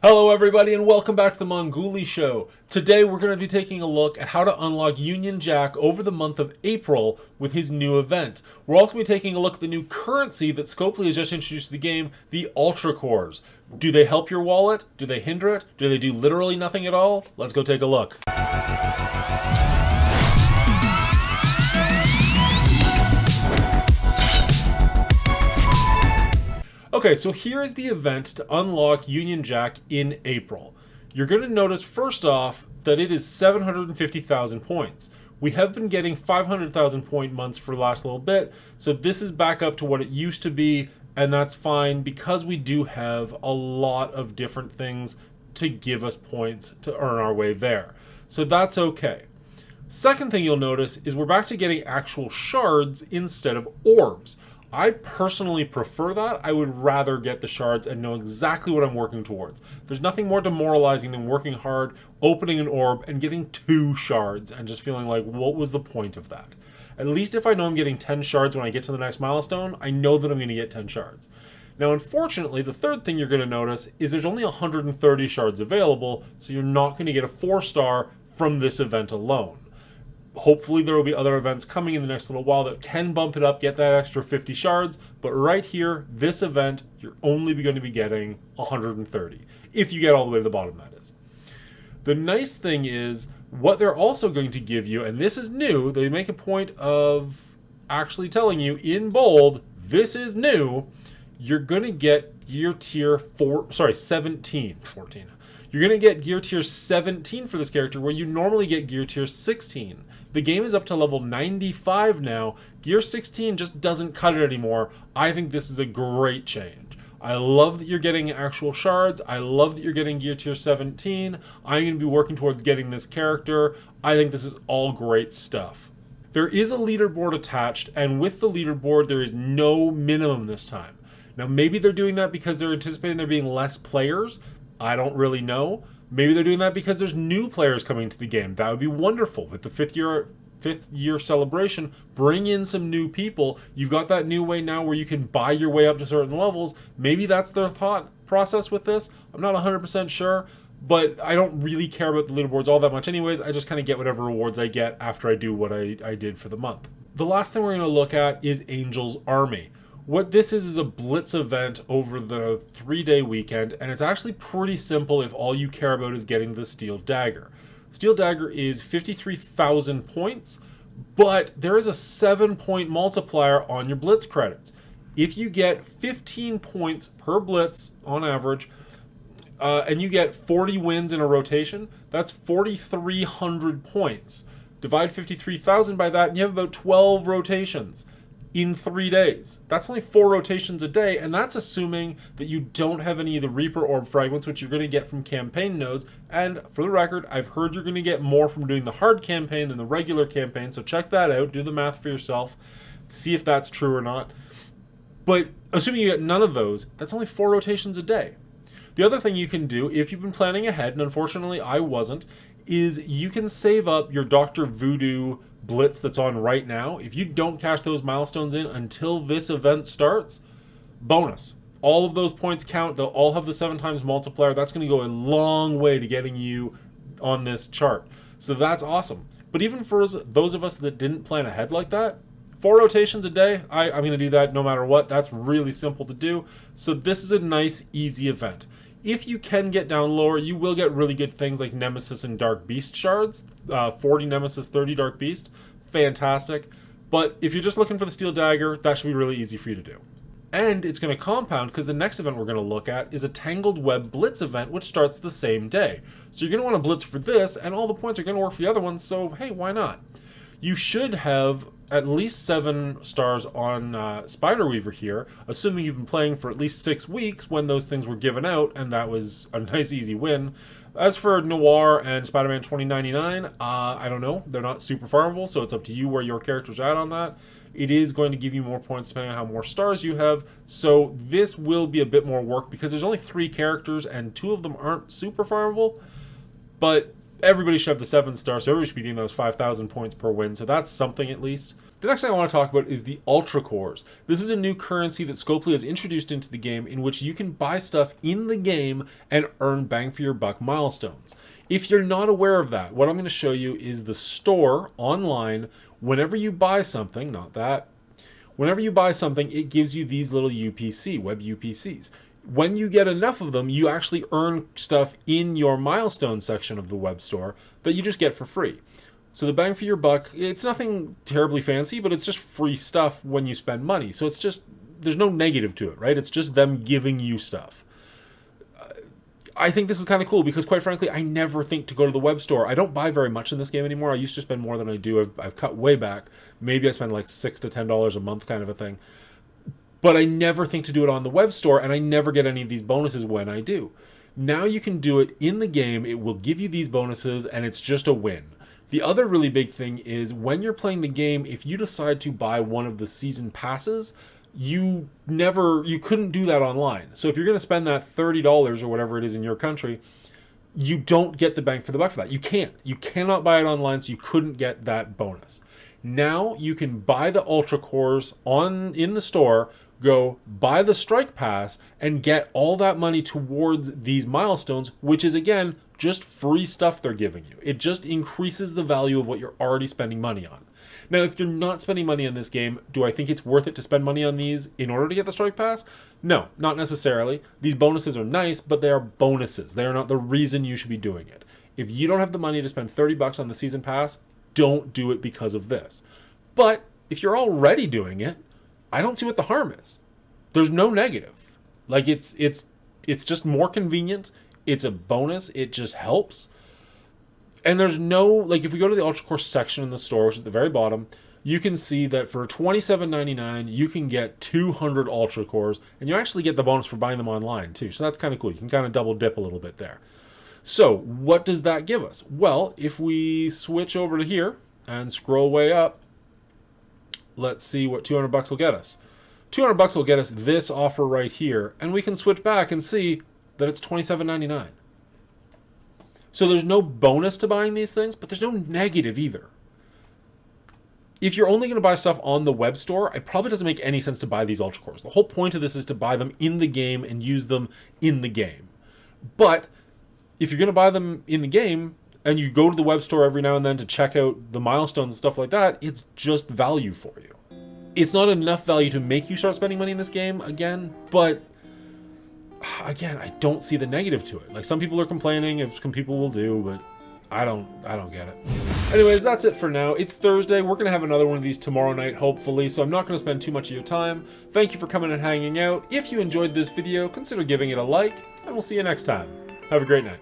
Hello everybody and welcome back to the Mongoolie Show. Today we're going to be taking a look at how to unlock Union Jack over the month of April with his new event. We're also going to be taking a look at the new currency that Scopley has just introduced to the game, the Ultra Cores. Do they help your wallet? Do they hinder it? Do they do literally nothing at all? Let's go take a look. Okay, so here is the event to unlock Union Jack in April. You're going to notice first off that it is 750,000 points. We have been getting 500,000 point months for the last little bit, so this is back up to what it used to be, and that's fine because we do have a lot of different things to give us points to earn our way there. So that's okay. Second thing you'll notice is we're back to getting actual shards instead of orbs. I personally prefer that. I would rather get the shards and know exactly what I'm working towards. There's nothing more demoralizing than working hard, opening an orb, and getting 2 shards and just feeling like, what was the point of that? At least if I know I'm getting 10 shards when I get to the next milestone, I know that I'm going to get 10 shards. Now, unfortunately, the third thing you're going to notice is there's only 130 shards available, so you're not going to get a 4-star from this event alone. Hopefully there will be other events coming in the next little while that can bump it up, get that extra 50 shards, but right here, this event, you're only going to be getting 130, if you get all the way to the bottom, that is. The nice thing is, what they're also going to give you, and this is new, they make a point of actually telling you in bold, this is new, you're going to get gear tier 17. You're going to get gear tier 17 for this character, where you normally get gear tier 16. The game is up to level 95 now. Gear 16 just doesn't cut it anymore. I think this is a great change. I love that you're getting actual shards. I love that you're getting gear tier 17. I'm going to be working towards getting this character. I think this is all great stuff. There is a leaderboard attached, and with the leaderboard, there is no minimum this time. Now, maybe they're doing that because they're anticipating there being less players. I don't really know. Maybe they're doing that because there's new players coming to the game. That would be wonderful. With the fifth year celebration, bring in some new people. You've got that new way now where you can buy your way up to certain levels. Maybe that's their thought process with this. I'm not 100% sure, but I don't really care about the leaderboards all that much anyways. I just kind of get whatever rewards I get after I do what I did for the month. The last thing we're going to look at is Angel's Army. What this is a blitz event over the 3-day weekend, and it's actually pretty simple if all you care about is getting the Steel Dagger. Steel Dagger is 53,000 points, but there is a 7-point multiplier on your blitz credits. If you get 15 points per blitz on average, and you get 40 wins in a rotation, that's 4,300 points. Divide 53,000 by that, and you have about 12 rotations in 3 days. That's only 4 rotations a day, and that's assuming that you don't have any of the Reaper Orb fragments, which you're going to get from campaign nodes. And for the record, I've heard you're going to get more from doing the hard campaign than the regular campaign, so check that out, do the math for yourself, see if that's true or not. But assuming you get none of those, that's only 4 rotations a day. The other thing you can do, if you've been planning ahead, and unfortunately I wasn't, is you can save up your Dr. Voodoo blitz that's on right now. If you don't cash those milestones in until this event starts, bonus. All of those points count. They'll all have the 7 times multiplier. That's going to go a long way to getting you on this chart. So that's awesome. But even for those of us that didn't plan ahead like that, 4 rotations a day, I'm going to do that no matter what. That's really simple to do. So this is a nice, easy event. If you can get down lower, you will get really good things like Nemesis and Dark Beast shards. 40 Nemesis, 30 Dark Beast. Fantastic. But if you're just looking for the Steel Dagger, that should be really easy for you to do. And it's going to compound because the next event we're going to look at is a Tangled Web Blitz event, which starts the same day. So you're going to want to blitz for this, and all the points are going to work for the other ones, so hey, why not? You should have at least 7 stars on Spider Weaver here, assuming you've been playing for at least 6 weeks when those things were given out, and that was a nice easy win. As for Noir and Spider-Man 2099, I don't know. They're not super farmable, so it's up to you where your character's at on that. It is going to give you more points depending on how more stars you have, so this will be a bit more work because there's only 3 characters and 2 of them aren't super farmable, but everybody should have the 7-star, so everybody should be getting those 5,000 points per win, so that's something at least. The next thing I want to talk about is the Ultra Cores. This is a new currency that Scopley has introduced into the game in which you can buy stuff in the game and earn bang for your buck milestones. If you're not aware of that, what I'm going to show you is the store online. Whenever you buy something, not that, whenever you buy something, it gives you these little UPC, web UPCs. When you get enough of them, you actually earn stuff in your milestone section of the web store that you just get for free. So the bang for your buck, it's nothing terribly fancy, but it's just free stuff when you spend money. So it's just, there's no negative to it, right? It's just them giving you stuff. I think this is kind of cool because, quite frankly, I never think to go to the web store. I don't buy very much in this game anymore. I used to spend more than I do. I've cut way back. Maybe I spend like $6 to $10 a month kind of a thing. But I never think to do it on the web store, and I never get any of these bonuses when I do. Now you can do it in the game. It will give you these bonuses, and it's just a win. The other really big thing is when you're playing the game, if you decide to buy one of the season passes, you couldn't do that online. So if you're going to spend that $30 or whatever it is in your country, you don't get the bang for the buck for that. You can't. You cannot buy it online, so you couldn't get that bonus. Now you can buy the Ultra Cores in the store, go buy the Strike Pass, and get all that money towards these milestones, which is, again, just free stuff they're giving you. It just increases the value of what you're already spending money on. Now, if you're not spending money on this game, do I think it's worth it to spend money on these in order to get the Strike Pass? No, not necessarily. These bonuses are nice, but they are bonuses. They are not the reason you should be doing it. If you don't have the money to spend $30 on the Season Pass, don't do it because of this. But if you're already doing it, I don't see what the harm is. There's no negative. Like, it's just more convenient. It's a bonus. It just helps. And there's no, like, if we go to the Ultra Core section in the store, which is at the very bottom, you can see that for $27.99, you can get 200 Ultra Cores, and you actually get the bonus for buying them online, too. So that's kind of cool. You can kind of double dip a little bit there. So what does that give us? Well, if we switch over to here and scroll way up, let's see what 200 bucks will get us. 200 bucks will get us this offer right here, and we can switch back and see that it's $27.99. So there's no bonus to buying these things, but there's no negative either. If you're only going to buy stuff on the web store, it probably doesn't make any sense to buy these Ultra Cores. The whole point of this is to buy them in the game and use them in the game. But if you're going to buy them in the game and you go to the web store every now and then to check out the milestones and stuff like that, it's just value for you. It's not enough value to make you start spending money in this game again, but again, I don't see the negative to it. Like, some people are complaining, some people will do, but I don't get it. Anyways, that's it for now. It's Thursday. We're going to have another one of these tomorrow night, hopefully, so I'm not going to spend too much of your time. Thank you for coming and hanging out. If you enjoyed this video, consider giving it a like, and we'll see you next time. Have a great night.